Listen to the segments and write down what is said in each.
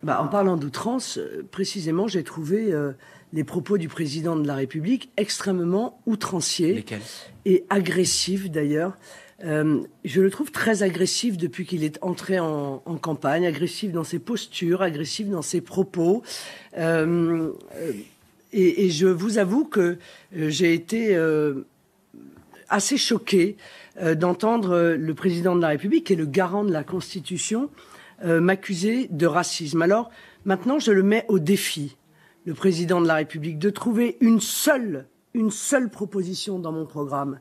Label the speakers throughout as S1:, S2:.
S1: En parlant d'outrance, précisément, j'ai trouvé les propos du président de la République extrêmement outranciers.
S2: Lesquels ?
S1: Et agressifs d'ailleurs. Je le trouve très agressif depuis qu'il est entré en campagne, agressif dans ses postures, agressif dans ses propos. Et je vous avoue que j'ai été assez choqué d'entendre le président de la République, qui est le garant de la Constitution, m'accuser de racisme. Alors, maintenant, je le mets au défi, le président de la République, de trouver une seule proposition dans mon programme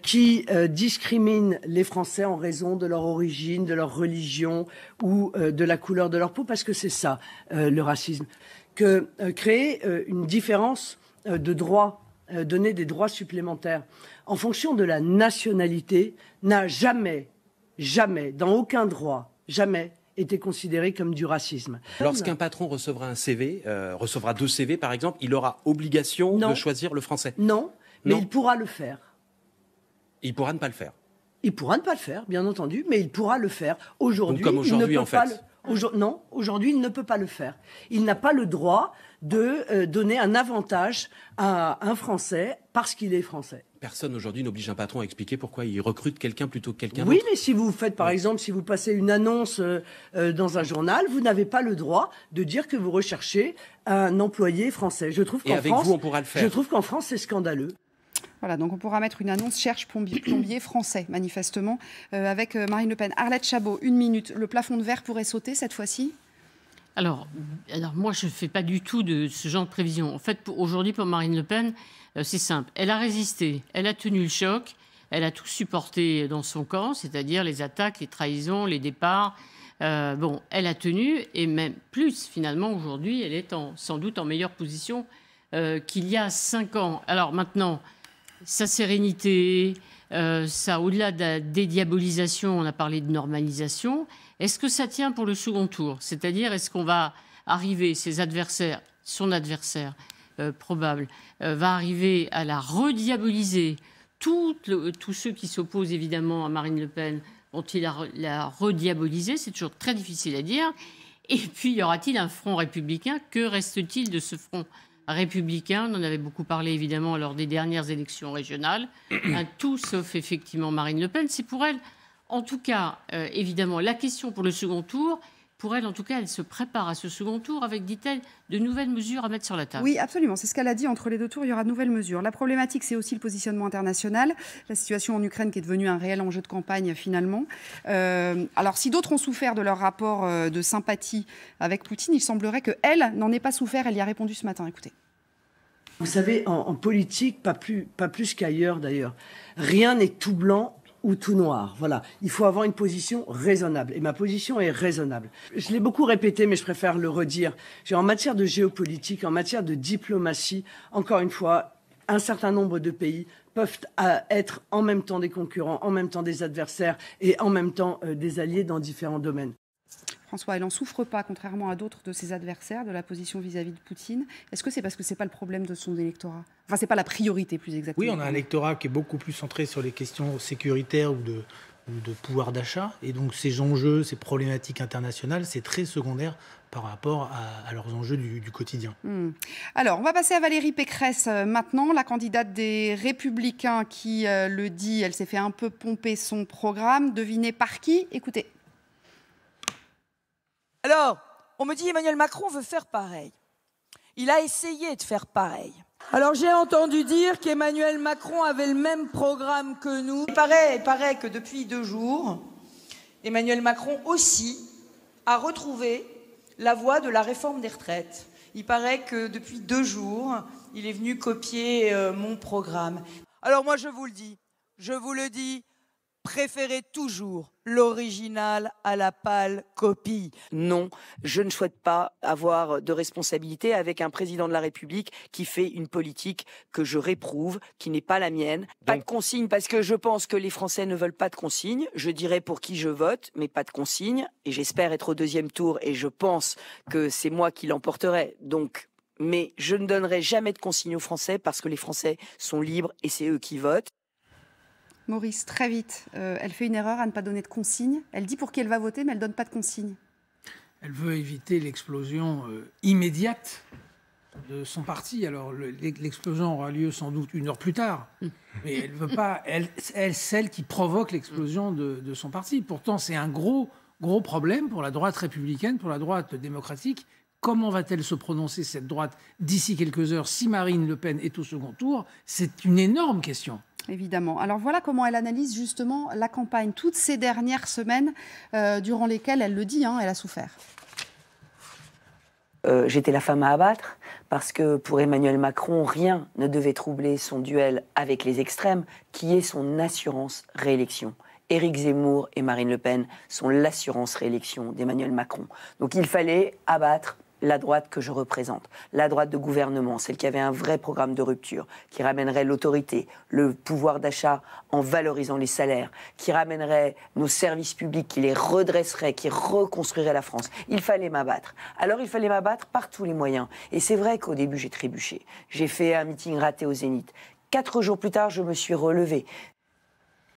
S1: qui discrimine les Français en raison de leur origine, de leur religion ou de la couleur de leur peau, parce que c'est ça, le racisme. Que créer une différence de droits, donner des droits supplémentaires en fonction de la nationalité n'a jamais, dans aucun droit, jamais été considéré comme du racisme.
S2: Lorsqu'un patron recevra un CV, recevra 2 CV par exemple, il aura obligation de choisir le français.
S1: Non, mais il pourra le faire.
S2: Il pourra ne pas le faire.
S1: Il pourra ne pas le faire, bien entendu, mais il pourra le faire. Aujourd'hui,
S2: comme aujourd'hui, en fait.
S1: Non, aujourd'hui, il ne peut pas le faire. Il n'a pas le droit de donner un avantage à un Français parce qu'il est français.
S2: Personne aujourd'hui n'oblige un patron à expliquer pourquoi il recrute quelqu'un plutôt que quelqu'un
S1: d'autre.
S2: Oui,
S1: mais si vous faites, par exemple, si vous passez une annonce dans un journal, vous n'avez pas le droit de dire que vous recherchez un employé français. Je trouve qu'en France,
S2: vous, on pourra le faire.
S1: Je trouve qu'en France, c'est scandaleux.
S3: Voilà, donc on pourra mettre une annonce « Cherche plombier français », manifestement, avec Marine Le Pen. Arlette Chabot, 1 minute. Le plafond de verre pourrait sauter cette fois-ci ?
S4: Alors moi, je ne fais pas du tout de ce genre de prévision. En fait, aujourd'hui, pour Marine Le Pen, c'est simple. Elle a résisté, elle a tenu le choc, elle a tout supporté dans son camp, c'est-à-dire les attaques, les trahisons, les départs. Elle a tenu, et même plus, finalement, aujourd'hui, elle est sans doute en meilleure position qu'il y a 5 ans. Alors maintenant, sa sérénité, ça, au-delà de la dédiabolisation, on a parlé de normalisation. Est-ce que ça tient pour le second tour ? C'est-à-dire, est-ce qu'on va arriver, ses adversaires, son adversaire probable, va arriver à la rediaboliser ? Tous ceux qui s'opposent évidemment à Marine Le Pen vont-ils la rediaboliser ? C'est toujours très difficile à dire. Et puis, y aura-t-il un front républicain ? Que reste-t-il de ce front républicain? On en avait beaucoup parlé évidemment lors des dernières élections régionales. Tout sauf effectivement Marine Le Pen. C'est pour elle, en tout cas, évidemment, la question pour le second tour. Pour elle, en tout cas, elle se prépare à ce second tour avec, dit-elle, de nouvelles mesures à mettre sur la table.
S3: Oui, absolument. C'est ce qu'elle a dit. Entre les 2 tours, il y aura de nouvelles mesures. La problématique, c'est aussi le positionnement international. La situation en Ukraine qui est devenue un réel enjeu de campagne, finalement. Alors, si d'autres ont souffert de leur rapport de sympathie avec Poutine, il semblerait qu'elle n'en ait pas souffert. Elle y a répondu ce matin. Écoutez.
S1: Vous savez, en politique, pas plus qu'ailleurs d'ailleurs, rien n'est tout blanc ou tout noir. Voilà, il faut avoir une position raisonnable. Et ma position est raisonnable. Je l'ai beaucoup répété, mais je préfère le redire. En matière de géopolitique, en matière de diplomatie, encore une fois, un certain nombre de pays peuvent être en même temps des concurrents, en même temps des adversaires et en même temps des alliés dans différents domaines.
S3: François, elle n'en souffre pas, contrairement à d'autres de ses adversaires, de la position vis-à-vis de Poutine. Est-ce que c'est parce que ce n'est pas le problème de son électorat ? Enfin, ce n'est pas la priorité, plus exactement.
S5: Oui, on a un électorat qui est beaucoup plus centré sur les questions sécuritaires ou de pouvoir d'achat. Et donc, ces enjeux, ces problématiques internationales, c'est très secondaire par rapport à leurs enjeux du quotidien.
S3: Alors, on va passer à Valérie Pécresse maintenant, la candidate des Républicains qui le dit. Elle s'est fait un peu pomper son programme. Devinez par qui ? Écoutez.
S6: Alors, on me dit Emmanuel Macron veut faire pareil. Il a essayé de faire pareil. Alors j'ai entendu dire qu'Emmanuel Macron avait le même programme que nous. Il paraît que depuis 2 jours, Emmanuel Macron aussi a retrouvé la voie de la réforme des retraites. Il paraît que depuis 2 jours, il est venu copier mon programme. Alors moi je vous le dis, préférez toujours l'original à la pâle copie.
S7: Non, je ne souhaite pas avoir de responsabilité avec un président de la République qui fait une politique que je réprouve, qui n'est pas la mienne. Pas de consigne, parce que je pense que les Français ne veulent pas de consigne. Je dirai pour qui je vote, mais pas de consigne. Et j'espère être au 2e tour, et je pense que c'est moi qui l'emporterai. Mais je ne donnerai jamais de consigne aux Français, parce que les Français sont libres et c'est eux qui votent.
S3: Maurice, très vite, elle fait une erreur à ne pas donner de consigne. Elle dit pour qui elle va voter, mais elle ne donne pas de consigne.
S8: Elle veut éviter l'explosion immédiate de son parti. Alors, l'explosion aura lieu sans doute 1 heure plus tard. Mais elle veut pas, celle qui provoque l'explosion de son parti. Pourtant, c'est un gros problème pour la droite républicaine, pour la droite démocratique. Comment va-t-elle se prononcer, cette droite, d'ici quelques heures, si Marine Le Pen est au second tour? C'est une énorme question.
S3: Évidemment. Alors voilà comment elle analyse justement la campagne, toutes ces dernières semaines durant lesquelles, elle le dit, elle a souffert.
S7: J'étais la femme à abattre parce que pour Emmanuel Macron, rien ne devait troubler son duel avec les extrêmes, qui est son assurance réélection. Éric Zemmour et Marine Le Pen sont l'assurance réélection d'Emmanuel Macron. Donc il fallait abattre la droite que je représente, la droite de gouvernement, celle qui avait un vrai programme de rupture, qui ramènerait l'autorité, le pouvoir d'achat en valorisant les salaires, qui ramènerait nos services publics, qui les redresserait, qui reconstruirait la France. Il fallait m'abattre. Alors il fallait m'abattre par tous les moyens. Et c'est vrai qu'au début j'ai trébuché. J'ai fait un meeting raté au Zénith. 4 jours plus tard, je me suis relevée.